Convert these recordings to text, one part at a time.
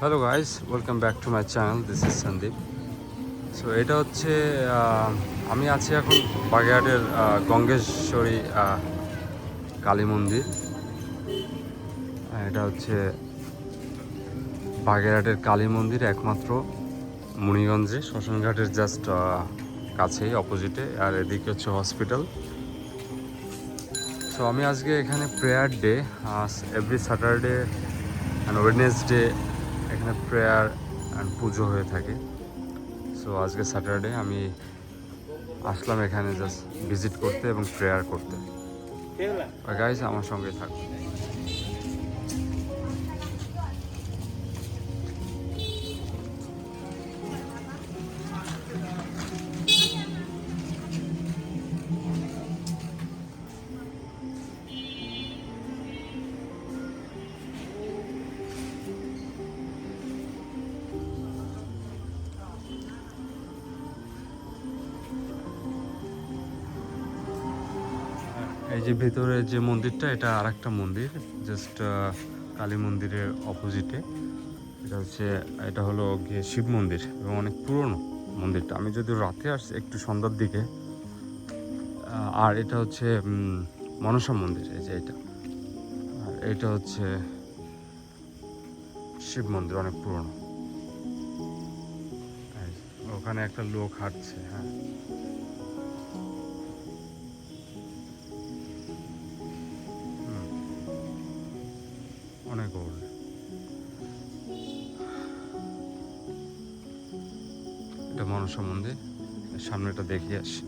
Hello guys, welcome back to my channel. This is Sandeep. So এটা হচ্ছে আমি আছি এখন বাগেরহাটের গঙ্গেশ্বরী কালী মন্দির। এটা হচ্ছে বাগেরহাটের কালী মন্দির, একমাত্র মুনিগঞ্জে শ্মশানঘাটের জাস্ট কাছেই, অপোজিটে। আর এদিকে হচ্ছে হসপিটাল। সো আমি আজকে এখানে prayer day, every Saturday and Wednesday এখানে প্রেয়ার অ্যান্ড পুজো হয়ে থাকে। সো আজকে স্যাটারডে আমি আসলাম এখানে জাস্ট ভিজিট করতে এবং প্রেয়ার করতে। গাইস, আমার সঙ্গে থাকুন। এই যে ভেতরে যে মন্দিরটা, এটা আর একটা মন্দির, জাস্ট কালী মন্দিরের অপোজিটে। এটা হলো গিয়ে শিব মন্দির এবং অনেক পুরনো মন্দিরটা। আমি যদি রাতে আসছি একটু সন্ধ্যার দিকে। আর এটা হচ্ছে মনসা মন্দির, এই যে এটা। আর এটা হচ্ছে শিব মন্দির, অনেক পুরনো। ওখানে একটা লোক হাঁটছে। হ্যাঁ, অনেক ওল্ড। এটা মনসা মন্দির, সামনেটা দেখে আসি।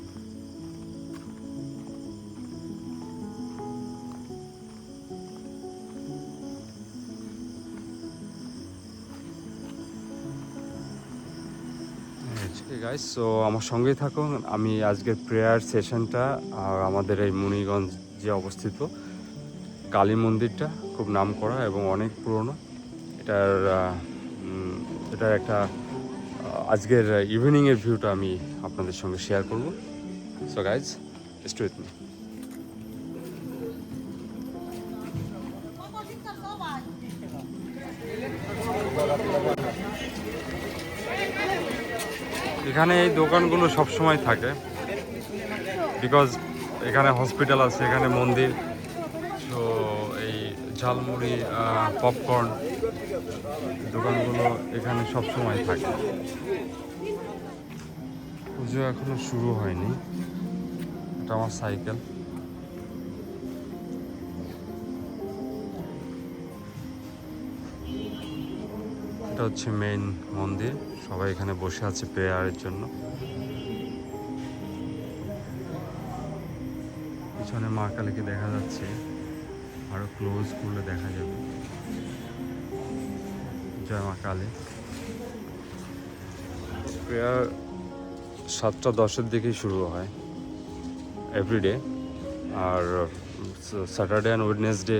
গাইস, সো আমার সঙ্গেই থাকুন। আমি আজকের প্রেয়ার সেশনটা, আর আমাদের এই মুনিগঞ্জ যে অবস্থিত কালী মন্দিরটা খুব নামকরা এবং অনেক পুরনো। এটার এটার একটা আজকের ইভিনিংয়ের ভিউটা আমি আপনাদের সঙ্গে শেয়ার করব। So guys, stay with me. এখানে এই দোকানগুলো সবসময় থাকে, বিকজ এখানে হসপিটাল আছে, এখানে মন্দির। সো এই ঝালমুড়ি, পপকর্ন দোকানগুলো এখানে সবসময় থাকে। পুজো এখনো শুরু হয়নি। এটা আমার সাইকেল। এটা হচ্ছে মেইন মন্দির, সবাই এখানে বসে আছে প্রেয়ারের জন্য। পিছনে মা কালীকে দেখা যাচ্ছে, আরো ক্লোজ করলে দেখা যাবে। জয় মা কালী। প্রেয়ার 7:10 দিকেই শুরু হয় এভরিডে। আর স্যাটারডে অ্যান্ড ওয়েডনেসডে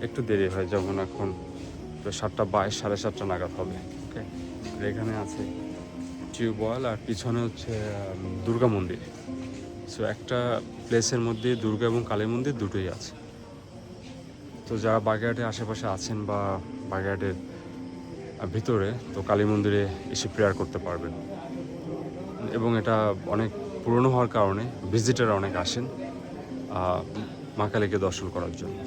একটু দেরি হয়, যেমন এখন 7:22, 7:30 নাগাদ হবে। ওকে, আর এখানে আছে টিউবওয়েল, আর পিছনে হচ্ছে দুর্গা মন্দির। সো একটা প্লেসের মধ্যে দুর্গা এবং কালী মন্দির দুটোই আছে। তো যারা বাগেরহাটের আশেপাশে আছেন বা বাগেরহাটের ভিতরে, তো কালী মন্দিরে এসে প্রেয়ার করতে পারবেন। এবং এটা অনেক পুরনো হওয়ার কারণে ভিজিটার অনেক আসেন মা কালীকে দর্শন করার জন্য।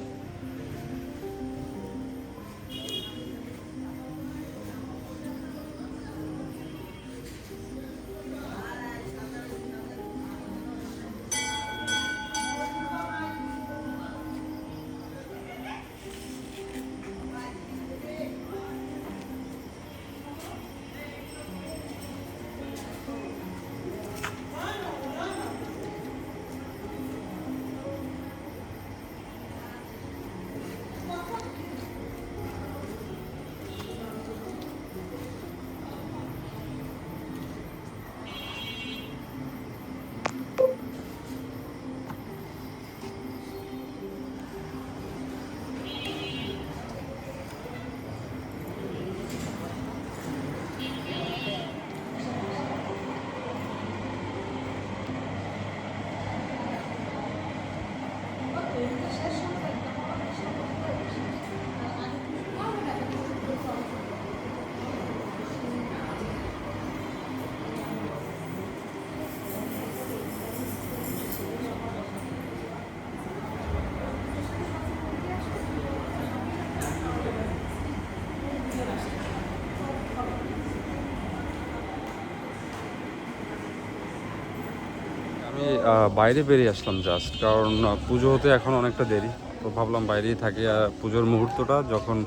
আমি বাইরে বেরিয়ে আসলাম জাস্ট, কারণ পুজো হতে এখন অনেকটা দেরি, তো ভাবলাম বাইরেই থাকি। আর পুজোর মুহূর্তটা যখন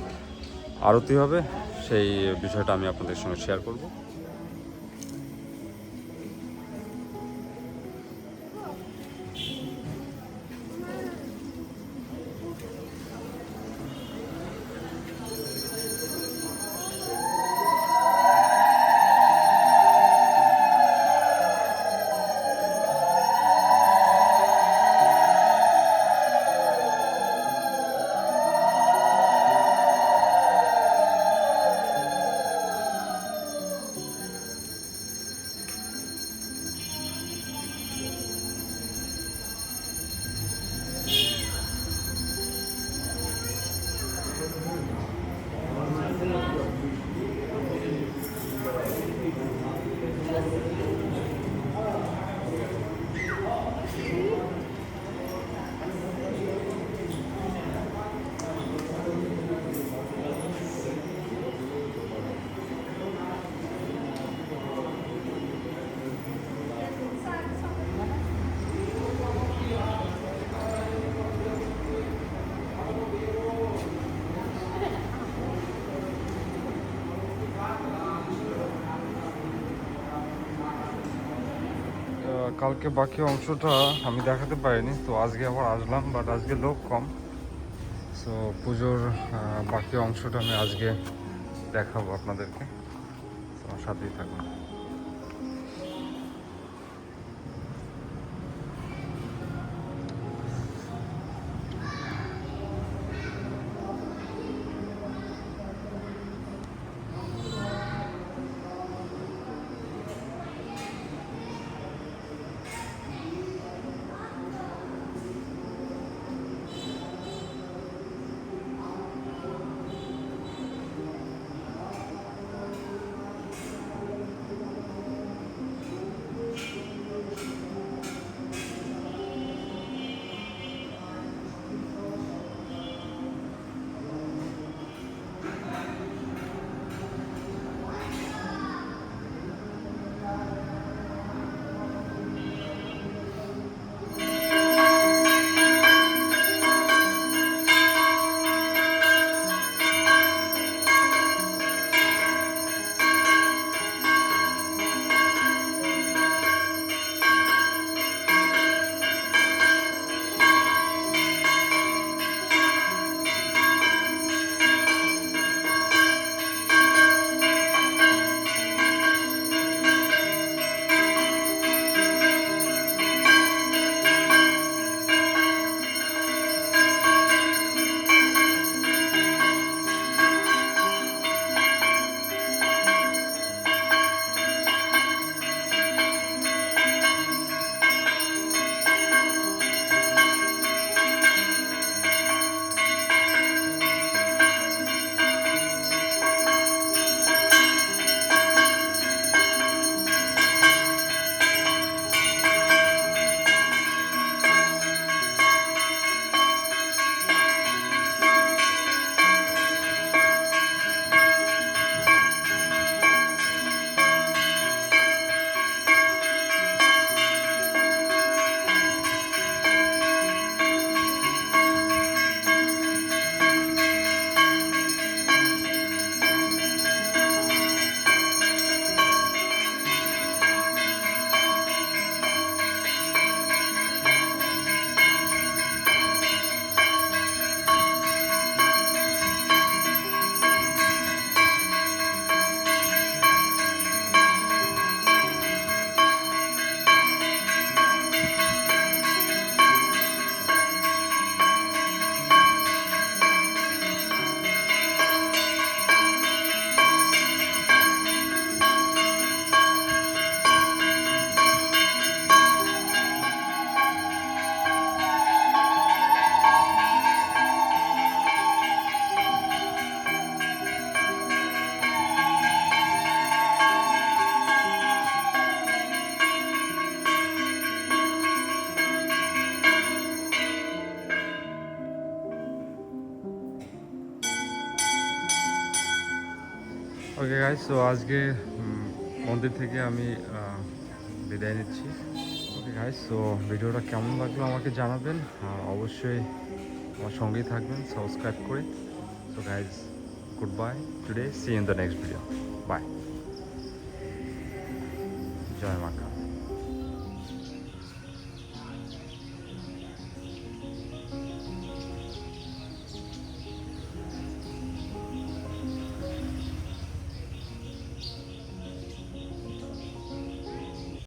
আরতি হবে সেই বিষয়টা আমি আপনাদের সঙ্গে শেয়ার করব। কালকে বাকি অংশটা আমি দেখাতে পারিনি, তো আজকে আবার আসলাম, বাট আজকে লোক কম। সো পুজোর বাকি অংশটা আমি আজকে দেখাবো আপনাদেরকে, তো সাথেই থাকুন। ওকে গাইস, তো আজকে মন্দির থেকে আমি বিদায় নিচ্ছি। ওকে গাইস, সো ভিডিওটা কেমন লাগলো আমাকে জানাবেন, আর অবশ্যই আমার সঙ্গেই থাকবেন সাবস্ক্রাইব করে। So guys, good bye today, see in the next video, bye, জয় মা।